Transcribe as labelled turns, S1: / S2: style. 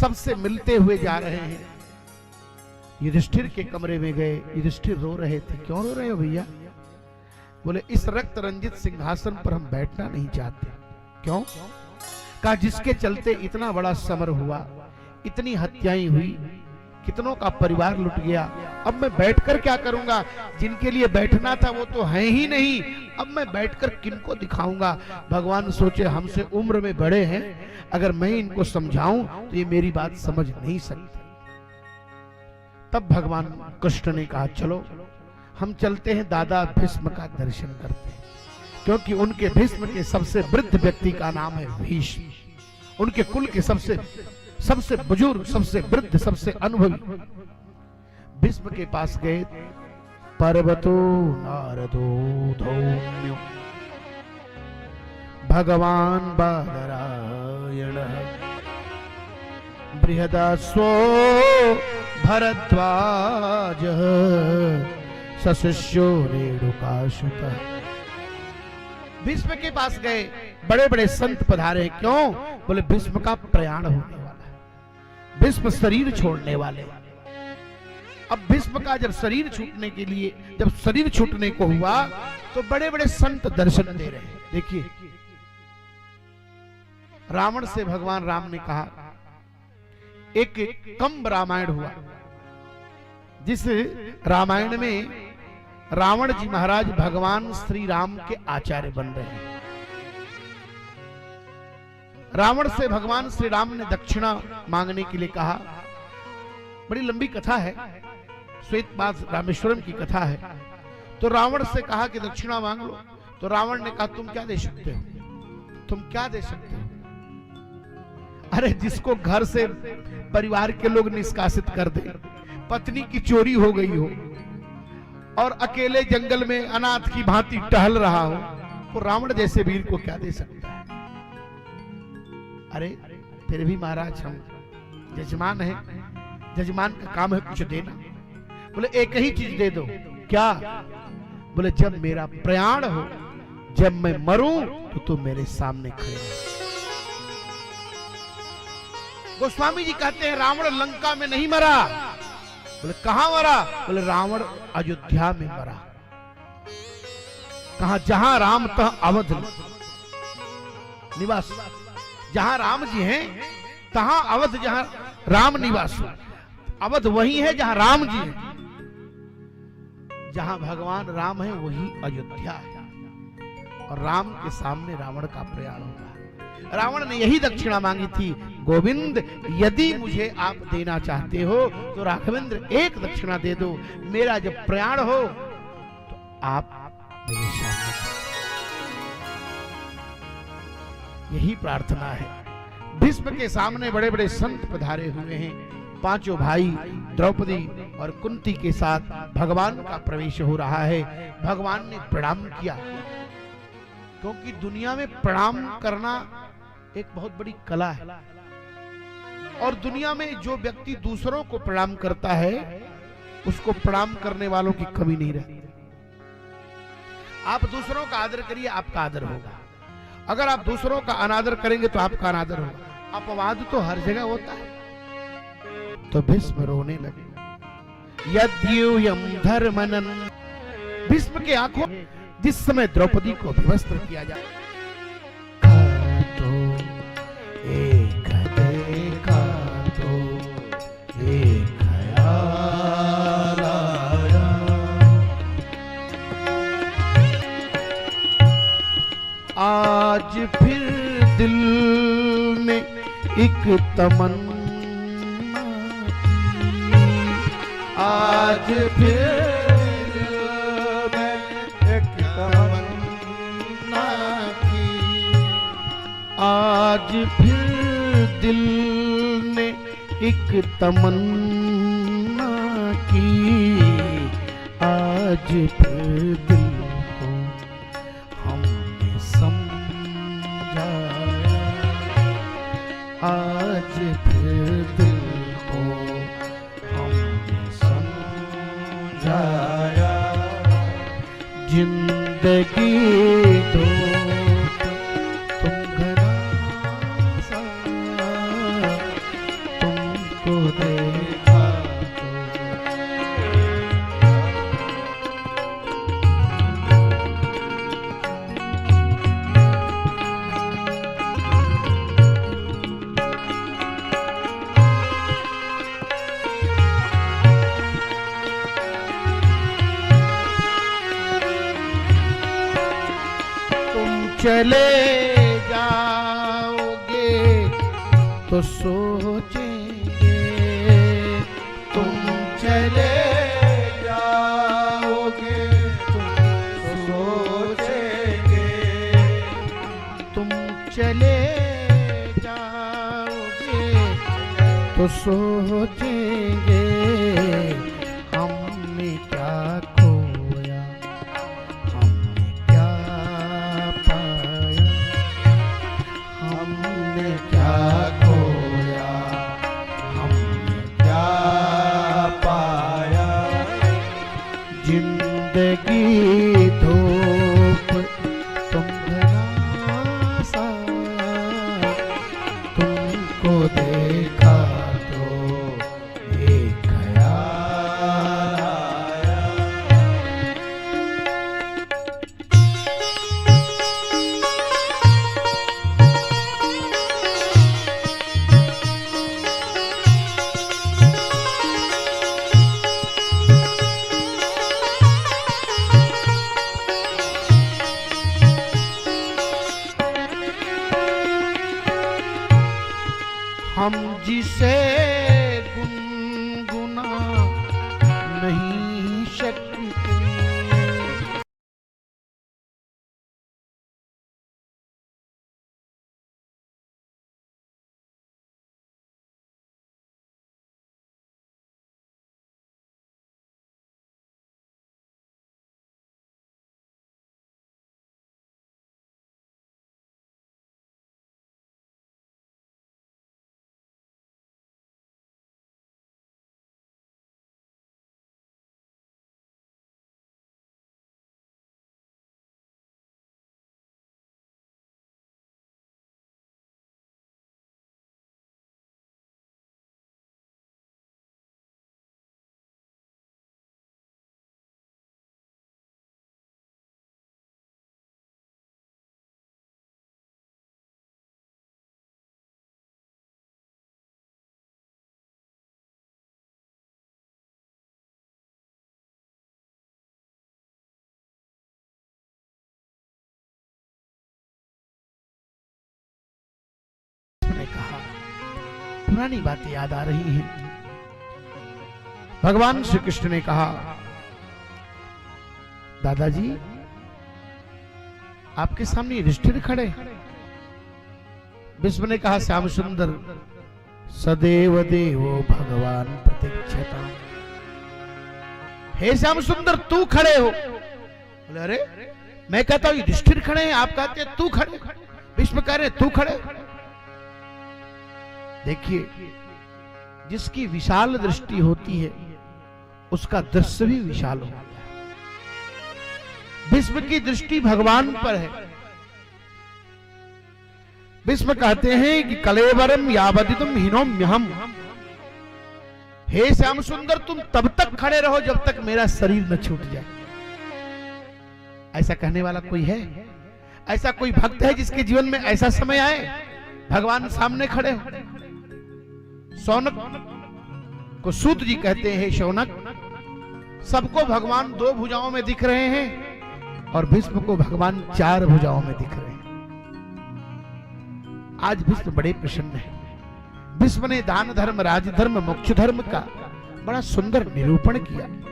S1: सबसे मिलते हुए जा रहे हैं। युधिष्ठिर के कमरे में गए, युधिष्ठिर रो रहे थे। क्यों रो रहे हो भैया? बोले इस रक्त रंजित सिंहासन पर हम बैठना नहीं चाहते। क्यों? कहा जिसके चलते इतना बड़ा समर हुआ, इतनी हत्याएं हुई, कितनों का परिवार लुट गया, अब मैं बैठकर क्या करूंगा? जिनके लिए बैठना था वो तो है ही नहीं, अब मैं बैठकर किनको दिखाऊंगा? भगवान सोचे हमसे उम्र में बड़े हैं, अगर मैं इनको समझाऊं तो ये मेरी बात समझ नहीं सकते। तब भगवान कृष्ण ने कहा चलो हम चलते हैं, दादा भीष्म का दर्शन करते हैं, क्योंकि उनके भीष्म के सबसे वृद्ध व्यक्ति का नाम है भीष्म। उनके कुल के सबसे बुजुर्ग, सबसे वृद्ध, सबसे अनुभवी। भीष्म के पास गए। पर्वतो नारदो धौम्यो भगवान बादरायण बृहदास्वो भरद्वाज सशिष्यो रेणुकासुतः। भीष्म के पास गए, बड़े बड़े संत पधारे। क्यों? बोले भीष्म का प्रयाण होने वाला है, भीष्म शरीर छोड़ने वाले। अब भीष्म का जब शरीर छूटने को हुआ तो बड़े बड़े संत दर्शन दे रहे हैं। देखिए रावण से भगवान राम ने कहा, एक कंब रामायण हुआ, जिस रामायण में रावण जी महाराज भगवान श्री राम के आचार्य बन रहे हैं। रावण से भगवान श्री राम ने दक्षिणा मांगने के लिए कहा। बड़ी लंबी कथा है, श्वेतपाद रामेश्वरम की कथा है। तो रावण से कहा कि दक्षिणा मांग लो। तो रावण ने कहा तुम क्या दे सकते हो? तुम क्या दे सकते हो? अरे जिसको घर से परिवार के लोग निष्कासित कर दे, पत्नी की चोरी हो गई हो और अकेले जंगल में अनाथ की भांति टहल रहा हो, तो रावण जैसे वीर को क्या दे सकता है? अरे फिर भी महाराज हम जजमान हैं, जजमान का काम है कुछ देना। बोले एक ही चीज दे दो। क्या? बोले जब मेरा प्रयाण हो, जब मैं मरूं तो तुम मेरे सामने खड़े हो। गोस्वामी जी कहते हैं रावण लंका में नहीं मरा। बोले कहां मरा? बोले रावण अयोध्या में मरा। कहा जहां राम तह अवध निवास। जहां राम जी हैं तहां अवध, जहां राम निवास। अवध वही है जहां राम जी हैं। जहां भगवान राम है वही अयोध्या है, और राम के सामने रावण का प्रयाण होगा। रावण ने यही दक्षिणा मांगी थी, गोविंद यदि मुझे आप देना चाहते हो तो राघवेंद्र एक दक्षिणा दे दो, मेरा जब प्रयाण हो तो आप मेरे सामने। यही प्रार्थना है। भीष्म के सामने बड़े बड़े संत पधारे हुए हैं। पांचों भाई द्रौपदी और कुंती के साथ भगवान का प्रवेश हो रहा है। भगवान ने प्रणाम किया, क्योंकि दुनिया में प्रणाम करना एक बहुत बड़ी कला है, और दुनिया में जो व्यक्ति दूसरों को प्रणाम करता है उसको प्रणाम करने वालों की कमी नहीं रहती। आप दूसरों का आदर करिए, आपका आदर होगा। अगर आप दूसरों का अनादर करेंगे तो आपका अनादर होगा। अपवाद तो हर जगह होता है। तो भीष्म रोने लगे। यद्यूयम धर्मनन। भीष्म के आंखों जिस समय द्रौपदी को विवस्त्र किया जाए, आज फिर दिल में एक तमन्ना की, आज फिर दिल में एक तमन्ना की, आज फिर दिल ने एक तमन्ना की, आज फिर दिल को हमने समझाया, आज फिर दिल को हमने समझाया। जिंदगी दो तुम घना सा, तुम तुमको देखा चले जाओगे तो सोचेंगे, तुम चले जाओगे तो सोचेंगे, तुम चले जाओगे तो सोचेंगे, हमने क्या खोया हमने क्या हमने क्या खोया हमने क्या पाया। जिंदगी धूप तुम सा, तुमको देखा तो एक ख्याल आया। हम जिसे गुनगुना नहीं सकते, ने कहा पुरानी बातें याद आ रही हैं। भगवान श्री कृष्ण ने कहा दादाजी आपके सामने युधिष्ठिर खड़े। भीष्म ने कहा श्याम सुंदर सदैव देवो भगवान प्रतीक्षता। हे श्याम सुंदर तू खड़े हो। बोले अरे मैं कहता हूं युधिष्ठिर खड़े हैं, आप कहते हैं तू खड़े। भीष्म कह रहे तू खड़े। देखिए जिसकी विशाल दृष्टि होती है उसका दृश्य भी विशाल होता है। भीष्म की दृष्टि भगवान पर है। भीष्म कहते हैं कि कलेवरम यावदितुम हीनोम्यहम्। हे श्याम सुंदर तुम तब तक खड़े रहो जब तक मेरा शरीर न छूट जाए। ऐसा कहने वाला कोई है? ऐसा कोई भक्त है जिसके जीवन में ऐसा समय आए भगवान सामने खड़े हो? शौनक को सूत जी कहते हैं शौनक सबको भगवान 2 भुजाओं में दिख रहे हैं और भीष्म को भगवान 4 भुजाओं में दिख रहे हैं। आज भीष्म बड़े प्रसन्न है। भीष्म ने दान धर्म राजधर्म मोक्ष धर्म का बड़ा सुंदर निरूपण किया।